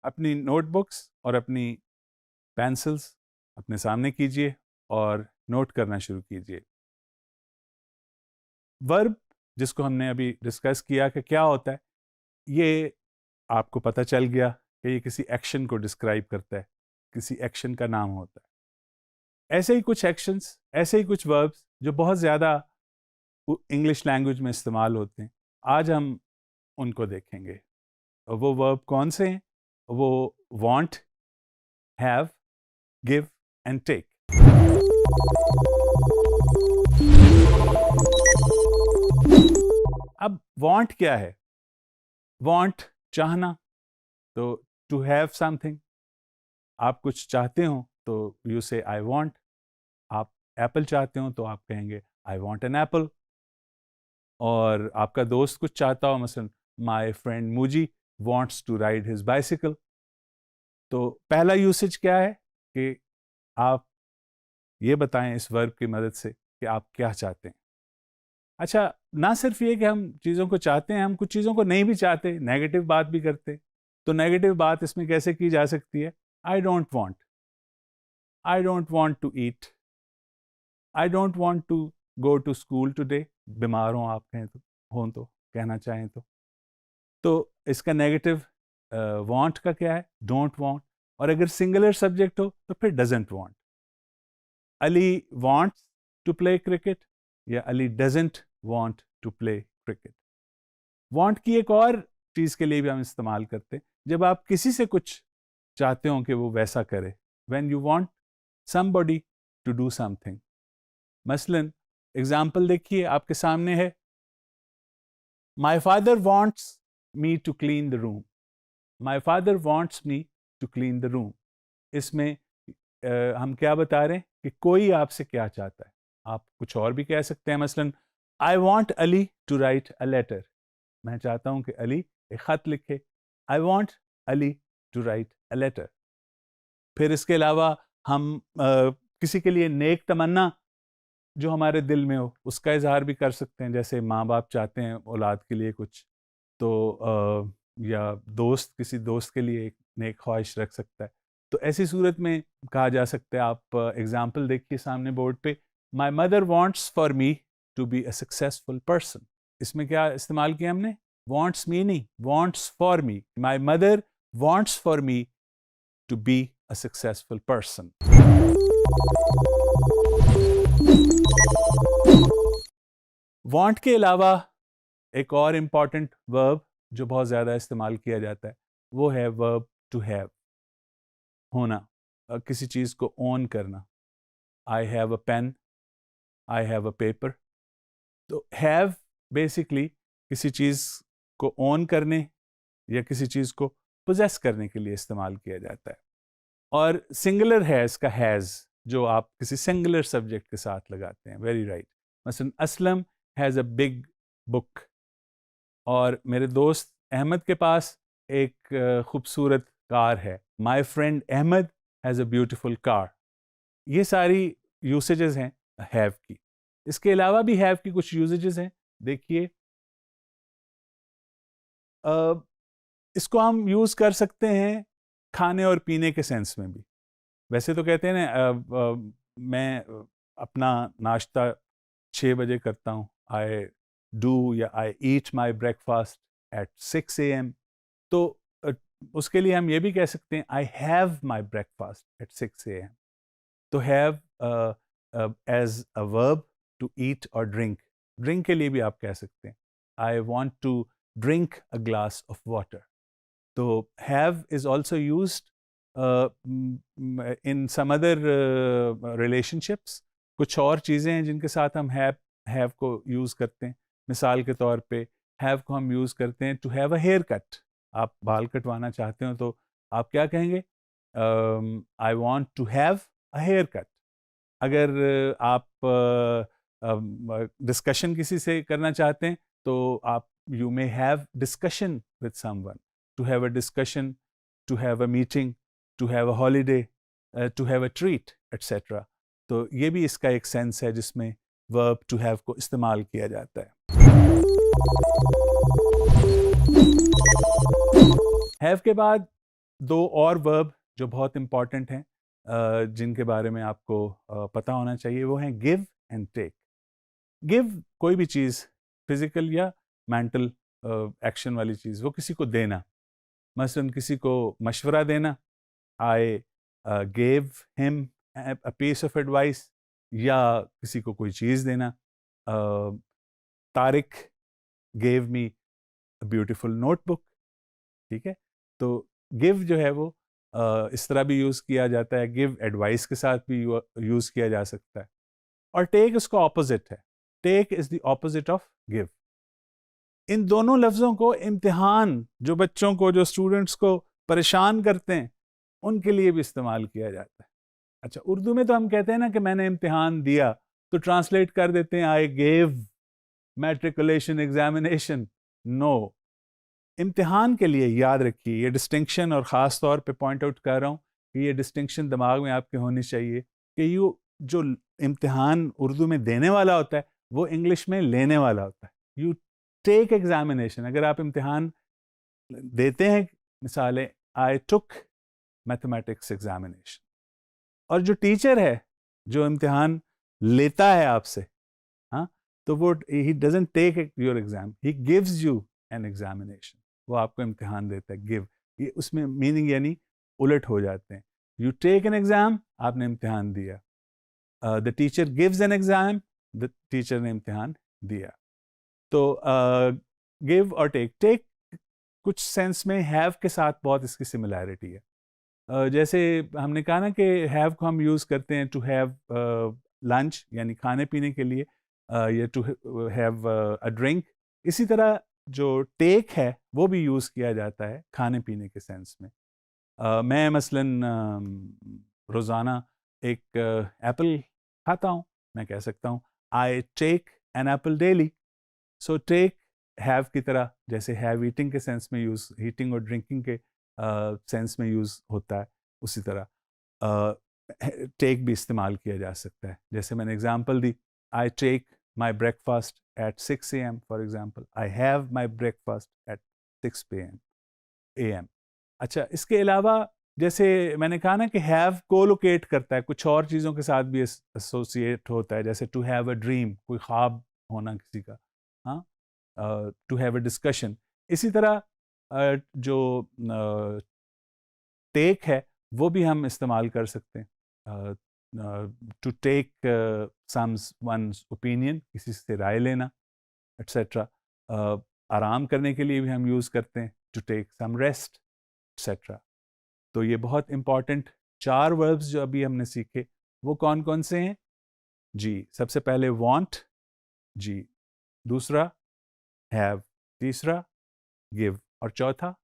अपनी नोटबुक्स और अपनी पेंसिल्स अपने सामने कीजिए और नोट करना शुरू कीजिए। वर्ब जिसको हमने अभी डिस्कस किया कि क्या होता है, ये आपको पता चल गया कि ये किसी एक्शन को डिस्क्राइब करता है, किसी एक्शन का नाम होता है। ऐसे ही कुछ एक्शंस, ऐसे ही कुछ वर्ब्स जो बहुत ज़्यादा इंग्लिश लैंग्वेज में इस्तेमाल होते हैं, आज हम उनको देखेंगे। और वो वर्ब कौन से हैं? वो want, have, give and take। अब want क्या है? want चाहना, तो to have something, आप कुछ चाहते हो तो you say I want। आप एप्पल चाहते हो तो आप कहेंगे I want an apple। और आपका दोस्त कुछ चाहता हो, मसलन my friend मुजी wants to ride his bicycle। तो पहला यूसेज क्या है कि आप ये बताएं इस वर्ब की मदद से कि आप क्या चाहते हैं। अच्छा, ना सिर्फ ये कि हम चीज़ों को चाहते हैं, हम कुछ चीज़ों को नहीं भी चाहते, नेगेटिव बात भी करते। तो नेगेटिव बात इसमें कैसे की जा सकती है? I don't want, I don't want to eat, I don't want to go to school today. बीमार हो आप कहें तो कहना चाहें तो इसका नेगेटिव वांट का क्या है? Don't want. और अगर सिंगुलर सब्जेक्ट हो तो फिर doesn't want. Ali wants to play cricket या Ali doesn't want to play cricket. Want की एक और चीज़ के लिए भी हम इस्तेमाल करते हैं, जब आप किसी से कुछ चाहते हो कि वो वैसा करे। When you want somebody to do something. मसलन एग्जाम्पल देखिए आपके सामने है, my father wants me to clean the room. My father wants me to clean the room. इसमें हम क्या बता रहे हैं कि कोई आपसे क्या चाहता है। आप कुछ और भी कह सकते हैं, मसलन I want Ali to write a letter. मैं चाहता हूं कि अली एक खत लिखे। I want Ali to write a letter. फिर इसके अलावा हम किसी के लिए नेक तमन्ना जो हमारे दिल में हो उसका इजहार भी कर सकते हैं। जैसे माँ बाप चाहते हैं औलाद के लिए कुछ, तो या दोस्त किसी दोस्त के लिए एक नेक ख्वाहिश रख सकता है। तो ऐसी सूरत में कहा जा सकता है, आप एग्जाम्पल देखिए सामने बोर्ड पे, my mother wants for me to be a successful person. इसमें क्या इस्तेमाल किया हमने? वॉन्ट्स मी नहीं, wants for me. My mother wants for me to be a successful person. Want के अलावा एक और इम्पॉर्टेंट वर्ब जो बहुत ज़्यादा इस्तेमाल किया जाता है वो है वर्ब टू हैव, होना, किसी चीज़ को ओन करना। I have a pen, I have a paper. तो हैव बेसिकली किसी चीज़ को ओन करने या किसी चीज़ को पोजेस करने के लिए इस्तेमाल किया जाता है। और सिंगुलर हैज़ का हैज़ जो आप किसी सिंगुलर सब्जेक्ट के साथ लगाते हैं। Very right. मसलन Aslam has a big book. और मेरे दोस्त अहमद के पास एक खूबसूरत कार है। My friend Ahmed has a beautiful car. ये सारी यूसेजेस हैं हैव की। इसके अलावा भी हैव की कुछ यूसेजेस हैं। देखिए, इसको हम यूज़ कर सकते हैं खाने और पीने के सेंस में भी। वैसे तो कहते हैं ना, मैं अपना नाश्ता 6 बजे करता हूँ। आई डू या आई ईट माई ब्रेकफास्ट एट 6 AM। तो उसके लिए हम ये भी कह सकते हैं I have my breakfast at 6 AM। तो have as a verb to eat और ड्रिंक। ड्रिंक के लिए भी आप कह सकते हैं I want to drink a glass of water. तो have is also used in some other relationships. कुछ और चीज़ें हैं जिनके साथ हम हैव को यूज़ करते हैं। मिसाल के तौर पे हैव को हम यूज़ करते हैं to have a hair cut. आप बाल कटवाना चाहते हो तो आप क्या कहेंगे? I want to have a hair cut. अगर आप डिस्कशन किसी से करना चाहते हैं तो आप you may have discussion with someone. To have a discussion, to have a meeting, to have a holiday, to have a treat etcetera. तो ये भी इसका एक सेंस है जिसमें वर्ब टू हैव को इस्तेमाल किया जाता है। हैव के बाद दो और वर्ब जो बहुत इंपॉर्टेंट हैं, जिनके बारे में आपको पता होना चाहिए, वो हैं गिव एंड टेक। गिव कोई भी चीज़, फिजिकल या मेंटल एक्शन वाली चीज़, वो किसी को देना, मसलन किसी को मशवरा देना, I gave him a piece of advice, या किसी को कोई चीज़ देना, Tariq gave me a beautiful notebook, ठीक है। तो गिव जो है वो इस तरह भी यूज़ किया जाता है, गिव एडवाइस के साथ भी यूज़ किया जा सकता है, और टेक उसका ऑपोजिट है, take is the opposite of give. इन दोनों लफ्ज़ों को इम्तिहान, जो बच्चों को, जो स्टूडेंट्स को परेशान करते हैं, उनके लिए भी इस्तेमाल किया जाता है। अच्छा, उर्दू में तो हम कहते हैं ना कि मैंने इम्तिहान दिया, तो ट्रांसलेट कर देते हैं I gave matriculation examination. No, इम्तिहान के लिए याद रखिए ये डिस्टिंक्शन, और ख़ास तौर पे पॉइंट आउट कर रहा हूँ कि ये डिस्टिंक्शन दिमाग में आपके होनी चाहिए कि यू जो इम्तिहान उर्दू में देने वाला होता है, वो इंग्लिश में लेने वाला होता है। यू टेक एग्जामिनेशन, अगर आप इम्तिहान देते हैं, मिसालें, आई टुक मैथमेटिक्स एग्जामिनेशन, और जो टीचर है जो इम्तिहान लेता है आपसे, हाँ, तो वो he doesn't take your exam, he gives you an examination, वो आपको इम्तिहान देता है। गिव, ये उसमें मीनिंग यानी उलट हो जाते हैं। यू टेक एन एग्जाम, आपने इम्तिहान दिया, the teacher gives an exam, the teacher ने इम्तिहान दिया। तो गिव और टेक, टेक कुछ सेंस में हैव के साथ बहुत इसकी सिमिलैरिटी है। जैसे हमने कहा ना कि हैव को हम यूज़ करते हैं टू हैव लंच, यानी खाने पीने के लिए, या टू हैव अ ड्रिंक। इसी तरह जो टेक है वो भी यूज़ किया जाता है खाने पीने के सेंस में। मैं मसलन रोज़ाना एक एप्पल खाता हूँ, मैं कह सकता हूँ I take an apple daily. So take have की तरह, जैसे हैव ईटिंग के सेंस में यूज़, ईटिंग और ड्रिंकिंग के सेंस में यूज़ होता है, उसी तरह टेक भी इस्तेमाल किया जा सकता है। जैसे मैंने एग्जांपल दी, I take my breakfast at 6 AM, for example, I have my breakfast at 6 AM। अच्छा, इसके अलावा जैसे मैंने कहा ना कि हैव कोलोकेट करता है, कुछ और चीज़ों के साथ भी एसोसिएट होता है, जैसे टू हैव अ ड्रीम, कोई ख्वाब होना किसी का, हाँ, टू हैव अ डिस्कशन। इसी तरह जो टेक है वो भी हम इस्तेमाल कर सकते हैं, to take someone's opinion, किसी से राय लेना, एट्सेट्रा। आराम करने के लिए भी हम यूज़ करते हैं, to take some rest, etcetera. तो ये बहुत इंपॉर्टेंट 4 वर्ब्स जो अभी हमने सीखे, वो कौन कौन से हैं जी? सबसे पहले वांट जी, दूसरा हैव, तीसरा गिव, और चौथा